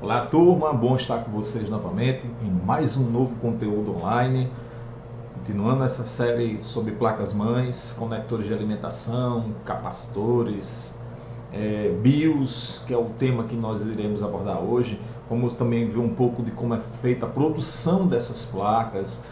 Olá turma, bom estar com vocês novamente em mais um novo conteúdo online, continuando essa série sobre placas-mães, conectores de alimentação, capacitores, BIOS, que é o tema que nós iremos abordar hoje. Vamos também ver um pouco de como é feita a produção dessas placas,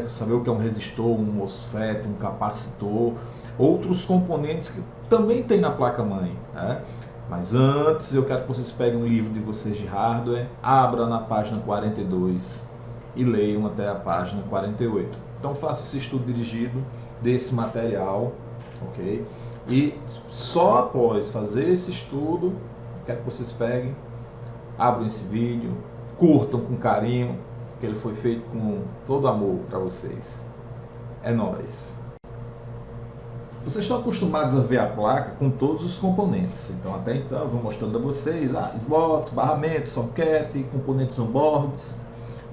saber o que é um resistor, um MOSFET, um capacitor, outros componentes que também tem na placa-mãe, né? Mas antes eu quero que vocês peguem um livro de vocês de hardware, abra na página 42 e leiam até a página 48. Então faça esse estudo dirigido desse material, ok? E só após fazer esse estudo, quero que vocês peguem, abram esse vídeo, curtam com carinho, que ele foi feito com todo amor para vocês. É nóis! Vocês estão acostumados a ver a placa com todos os componentes. Então, até então, eu vou mostrando a vocês slots, barramentos, socket, componentes on-boards.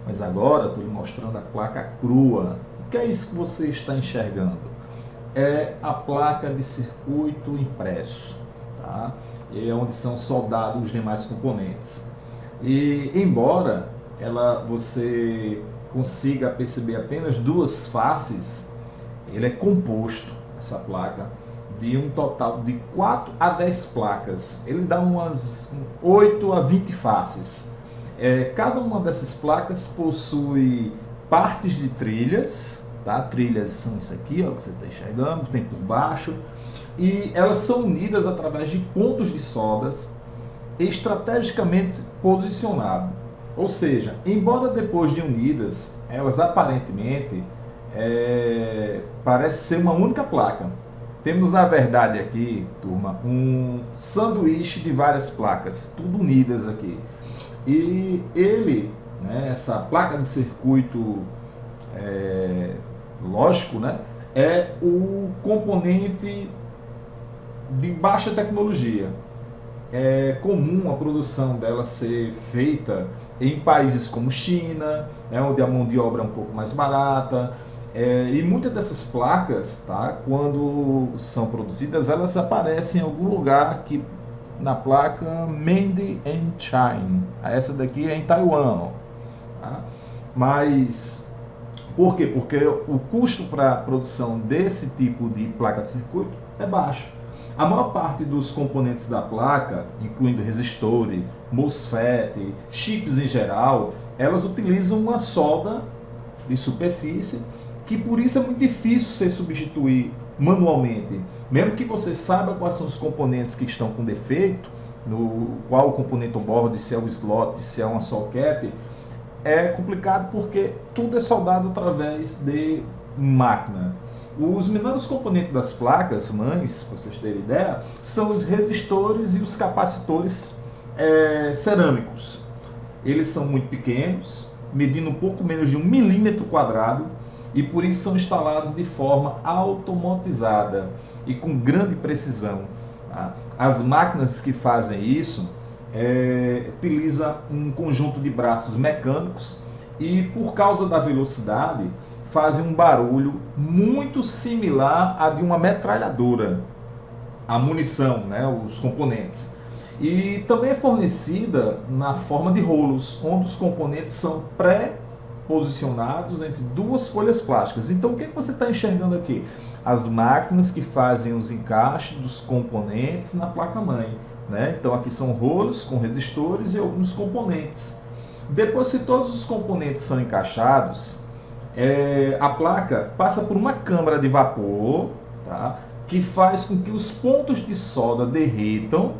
Mas agora, estou lhe mostrando a placa crua. O que é isso que você está enxergando? É a placa de circuito impresso, tá? E é onde são soldados os demais componentes. E, embora você consiga perceber apenas duas faces, ele é composto, essa placa, de um total de 4 a 10 placas. Ele dá umas 8 a 20 faces. Cada uma dessas placas possui partes de trilhas, tá? Trilhas são isso aqui, ó, que você está enxergando, tem por baixo, e elas são unidas através de pontos de soldas estrategicamente posicionados. Ou seja, embora depois de unidas, elas aparentemente parece ser uma única placa. Temos na verdade aqui, turma, um sanduíche de várias placas, tudo unidas aqui. E ele, essa placa de circuito lógico, é o componente de baixa tecnologia. É comum a produção dela ser feita em países como China, onde a mão de obra é um pouco mais barata. E muitas dessas placas, tá, quando são produzidas, elas aparecem em algum lugar que na placa Made in China. Essa daqui é em Taiwan. Tá? Mas por quê? Porque o custo para a produção desse tipo de placa de circuito é baixo. A maior parte dos componentes da placa, incluindo resistores, MOSFET, chips em geral, elas utilizam uma solda de superfície, que por isso é muito difícil você substituir manualmente. Mesmo que você saiba quais são os componentes que estão com defeito, qual o componente on-board, se é o slot, se é uma socket, é complicado porque tudo é soldado através de máquina. Os menores componentes das placas mães, para vocês terem ideia, são os resistores e os capacitores cerâmicos. Eles são muito pequenos, medindo um pouco menos de 1 milímetro quadrado, e por isso são instalados de forma automatizada e com grande precisão. Tá? As máquinas que fazem isso utilizam um conjunto de braços mecânicos e, por causa da velocidade, fazem um barulho muito similar a de uma metralhadora, a munição, os componentes. E também é fornecida na forma de rolos, onde os componentes são pré-posicionados entre duas folhas plásticas. Então o que você está enxergando aqui? As máquinas que fazem os encaixes dos componentes na placa-mãe. Então aqui são rolos com resistores e alguns componentes. Depois que todos os componentes são encaixados, a placa passa por uma câmara de vapor, tá, que faz com que os pontos de solda derretam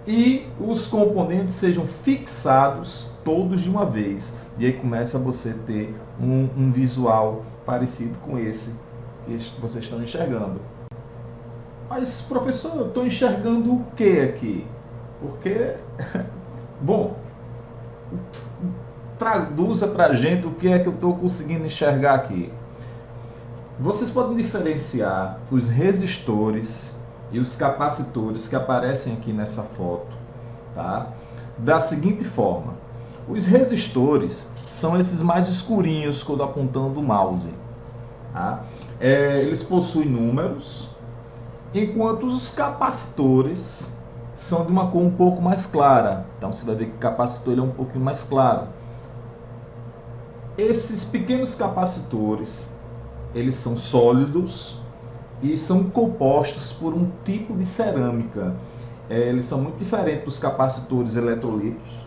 e os componentes sejam fixados todos de uma vez. E aí começa você a ter um visual parecido com esse que vocês estão enxergando. Mas, professor, eu estou enxergando o que aqui? Porque, bom, traduza para a gente o que é que eu estou conseguindo enxergar aqui. Vocês podem diferenciar os resistores e os capacitores que aparecem aqui nessa foto, tá? Da seguinte forma: os resistores são esses mais escurinhos quando apontando o mouse, tá? Eles possuem números, enquanto os capacitores são de uma cor um pouco mais clara. Então você vai ver que o capacitor ele é um pouquinho mais claro. Esses pequenos capacitores, eles são sólidos e são compostos por um tipo de cerâmica. Eles são muito diferentes dos capacitores eletrolitos,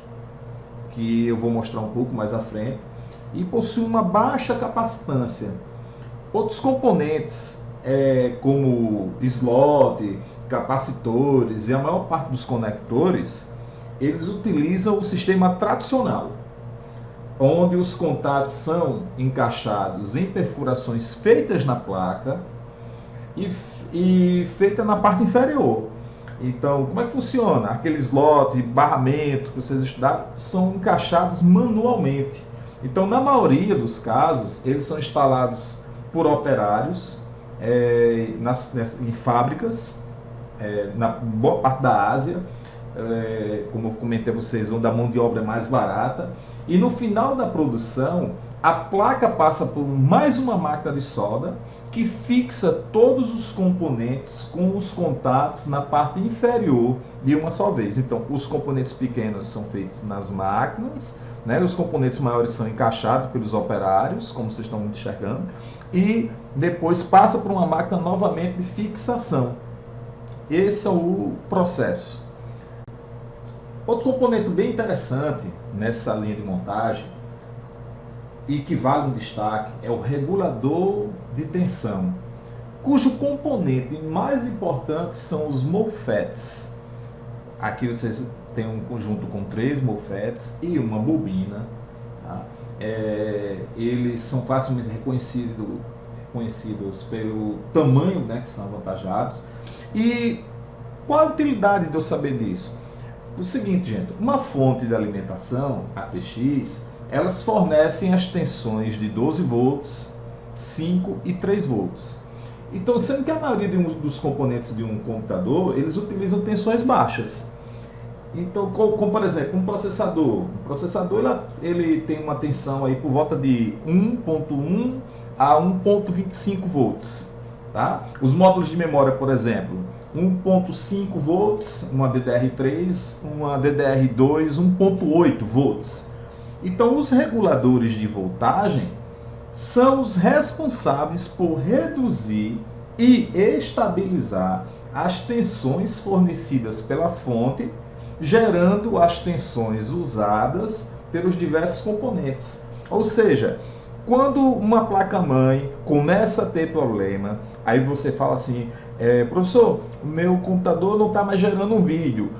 que eu vou mostrar um pouco mais à frente, e possuem uma baixa capacitância. Outros componentes, como slot, capacitores e a maior parte dos conectores, eles utilizam o sistema tradicional, onde os contatos são encaixados em perfurações feitas na placa e feita na parte inferior. Então, como é que funciona? Aqueles slot, barramento que vocês estudaram, são encaixados manualmente. Então, na maioria dos casos, eles são instalados por operários em fábricas, na boa parte da Ásia, como eu comentei a vocês, onde a mão de obra é mais barata. E no final da produção, a placa passa por mais uma máquina de solda que fixa todos os componentes com os contatos na parte inferior de uma só vez. Então, os componentes pequenos são feitos nas máquinas, né? Os componentes maiores são encaixados pelos operários, como vocês estão enxergando, e depois passa por uma máquina novamente de fixação. Esse é o processo. Outro componente bem interessante nessa linha de montagem e que vale um destaque é o regulador de tensão, cujo componente mais importante são os MOSFETs. Aqui vocês têm um conjunto com 3 MOSFETs e uma bobina. Tá? Eles são facilmente reconhecidos pelo tamanho, né, que são avantajados. E qual a utilidade de eu saber disso? O seguinte, gente, uma fonte de alimentação, ATX, elas fornecem as tensões de 12 volts, 5 e 3 volts. Então, sendo que a maioria dos componentes de um computador, eles utilizam tensões baixas. Então, como por exemplo, um processador. O processador ele tem uma tensão aí por volta de 1.1 a 1.25 volts. Tá? Os módulos de memória, por exemplo, 1.5 volts, uma DDR3, uma DDR2, 1.8 volts. Então, os reguladores de voltagem são os responsáveis por reduzir e estabilizar as tensões fornecidas pela fonte, gerando as tensões usadas pelos diversos componentes. Ou seja, quando uma placa-mãe começa a ter problema, aí você fala assim, professor, meu computador não está mais gerando um vídeo,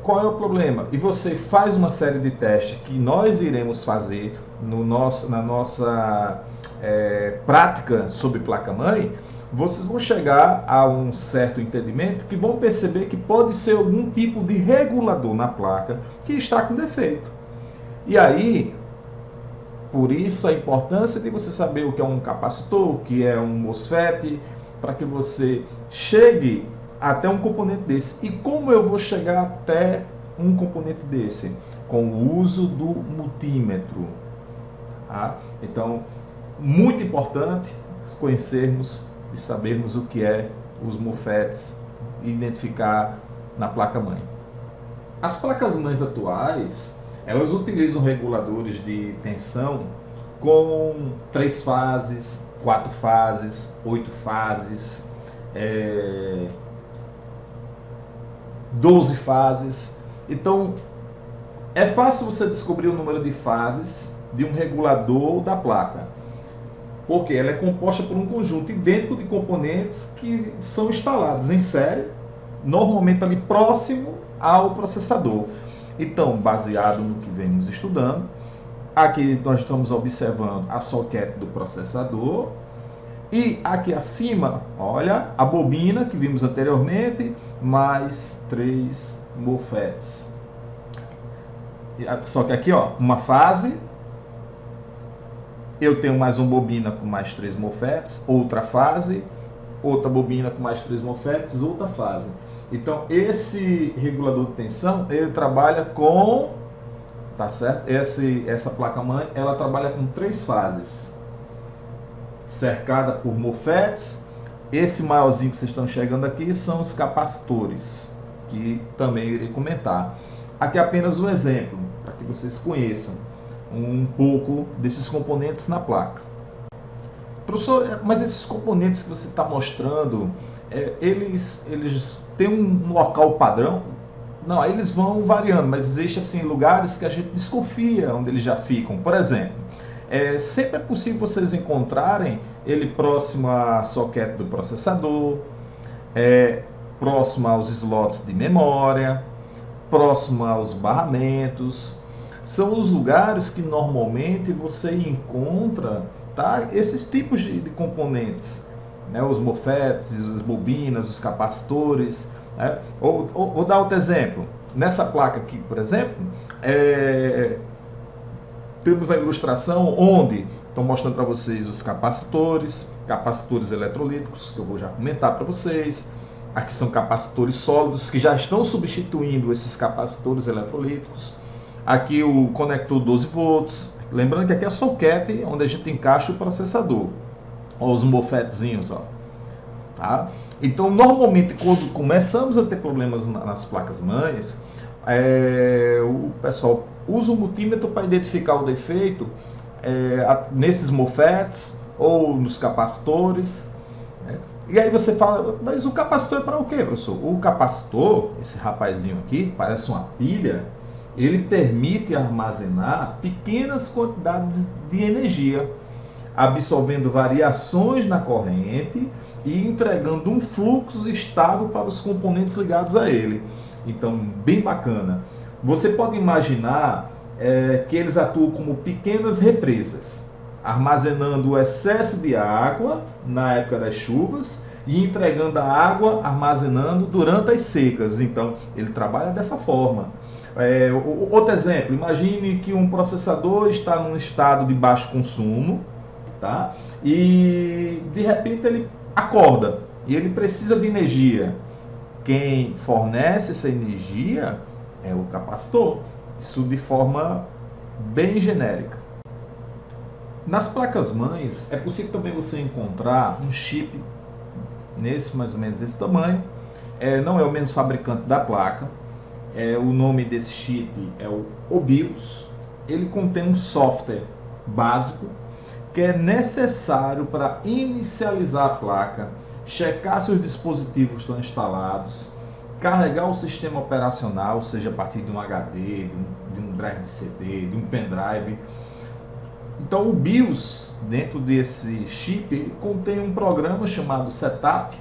qual é o problema? E você faz uma série de testes que nós iremos fazer na nossa prática sobre placa-mãe. Vocês vão chegar a um certo entendimento que vão perceber que pode ser algum tipo de regulador na placa que está com defeito. E aí, por isso a importância de você saber o que é um capacitor, o que é um MOSFET, para que você chegue até um componente desse. E como eu vou chegar até um componente desse? Com o uso do multímetro. Tá? Então, muito importante conhecermos e sabermos o que é os MOSFETs e identificar na placa-mãe. As placas-mães atuais, elas utilizam reguladores de tensão com 3 fases, 4 fases, 8 fases, 12 fases. Então, é fácil você descobrir o número de fases de um regulador da placa, porque ela é composta por um conjunto idêntico de componentes que são instalados em série, normalmente ali próximo ao processador. Então, baseado no que vemos estudando, aqui nós estamos observando a socket do processador e aqui acima, olha, a bobina que vimos anteriormente, mais 3 MOSFETs. Só que aqui, ó, uma fase, eu tenho mais uma bobina com mais 3 MOSFETs, outra fase, outra bobina com mais 3 MOSFETs, outra fase. Então, esse regulador de tensão, ele trabalha com, tá certo? Essa placa-mãe, ela trabalha com 3 fases, cercada por MOSFETs. Esse maiorzinho que vocês estão enxergando aqui são os capacitores, que também irei comentar. Aqui é apenas um exemplo, para que vocês conheçam um pouco desses componentes na placa. Professor, mas esses componentes que você está mostrando, eles têm um local padrão? Não, aí eles vão variando, mas existe assim lugares que a gente desconfia onde eles já ficam. Por exemplo, sempre é possível vocês encontrarem ele próximo à socket do processador, próximo aos slots de memória, próximo aos barramentos. São os lugares que normalmente você encontra, tá, esses tipos de componentes, né, os MOSFETs, as bobinas, os capacitores. Né? Vou dar outro exemplo. Nessa placa aqui, por exemplo, temos a ilustração onde estou mostrando para vocês os capacitores eletrolíticos, que eu vou já comentar para vocês. Aqui são capacitores sólidos que já estão substituindo esses capacitores eletrolíticos. Aqui o conector 12 volts. Lembrando que aqui é a socket onde a gente encaixa o processador. Olha os MOSFETzinhos, ó. Tá? Então, normalmente, quando começamos a ter problemas nas placas-mães, o pessoal usa o multímetro para identificar o defeito nesses MOSFETs ou nos capacitores. Né? E aí você fala, mas o capacitor é para o quê, professor? O capacitor, esse rapazinho aqui, parece uma pilha, ele permite armazenar pequenas quantidades de energia, absorvendo variações na corrente e entregando um fluxo estável para os componentes ligados a ele. Então, bem bacana. Você pode imaginar que eles atuam como pequenas represas, armazenando o excesso de água na época das chuvas e entregando a água, armazenando durante as secas. Então, ele trabalha dessa forma. Outro exemplo, imagine que um processador está num estado de baixo consumo, tá? E de repente ele acorda e ele precisa de energia. Quem fornece essa energia é o capacitor. Isso de forma bem genérica. Nas placas-mães é possível também você encontrar um chip mais ou menos desse tamanho. Não é o mesmo fabricante da placa. O nome desse chip é o BIOS. Ele contém um software básico que é necessário para inicializar a placa, checar se os dispositivos estão instalados, carregar o sistema operacional, seja a partir de um HD, de um drive de CD, de um pendrive. Então o BIOS, dentro desse chip, ele contém um programa chamado Setup,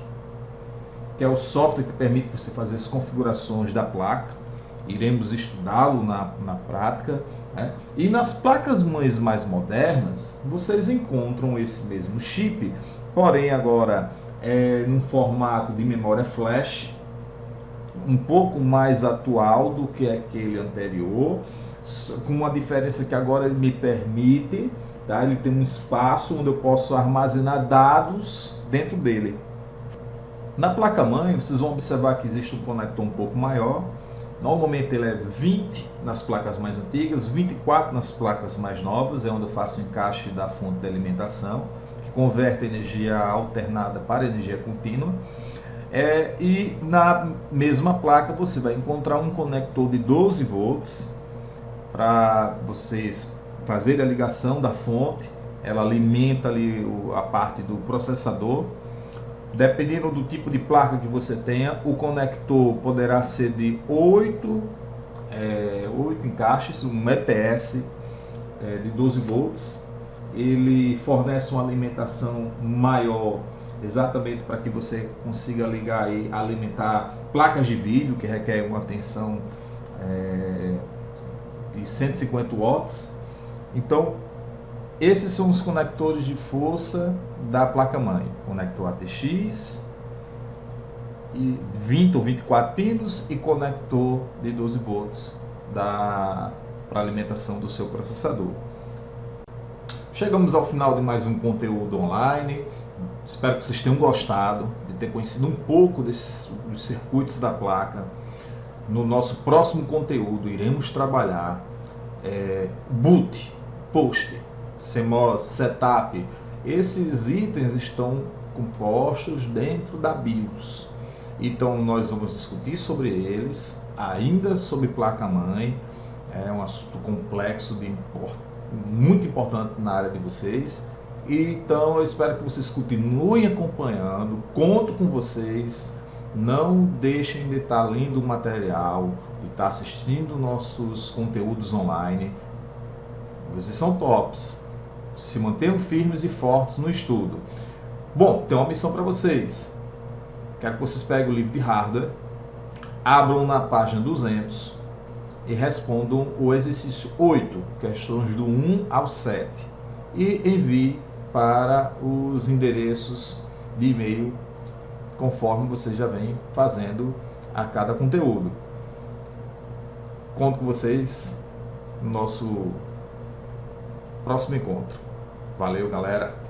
que é o software que permite você fazer as configurações da placa. Iremos estudá-lo na prática. Né? E nas placas-mães mais modernas, vocês encontram esse mesmo chip, porém agora num formato de memória flash, um pouco mais atual do que aquele anterior, com uma diferença que agora ele me permite, tá? Ele tem um espaço onde eu posso armazenar dados dentro dele. Na placa-mãe, vocês vão observar que existe um conector um pouco maior. Normalmente ele é 20 nas placas mais antigas, 24 nas placas mais novas, é onde eu faço o encaixe da fonte de alimentação, que converte a energia alternada para energia contínua. E na mesma placa você vai encontrar um conector de 12 volts para vocês fazerem a ligação da fonte. Ela alimenta ali a parte do processador. Dependendo do tipo de placa que você tenha, o conector poderá ser de 8 encaixes, um EPS de 12 volts. Ele fornece uma alimentação maior, exatamente para que você consiga ligar e alimentar placas de vídeo, que requer uma tensão de 150 watts. Então, esses são os conectores de força da placa-mãe. Conector ATX, e 20 ou 24 pinos e conector de 12 volts para alimentação do seu processador. Chegamos ao final de mais um conteúdo online. Espero que vocês tenham gostado de ter conhecido um pouco dos circuitos da placa. No nosso próximo conteúdo iremos trabalhar boot, post, CMOS, setup. Esses itens estão compostos dentro da BIOS. Então nós vamos discutir sobre eles, ainda sobre placa-mãe. É um assunto complexo, muito importante na área de vocês. Então eu espero que vocês continuem acompanhando, conto com vocês. Não deixem de estar lendo o material, de estar assistindo nossos conteúdos online. Vocês são tops. Se mantenham firmes e fortes no estudo. Bom, tem uma missão para vocês. Quero que vocês peguem o livro de hardware, abram na página 200 e respondam o exercício 8, questões do 1 ao 7. E enviem para os endereços de e-mail conforme vocês já vêm fazendo a cada conteúdo. Conto com vocês no nosso próximo encontro. Valeu, galera!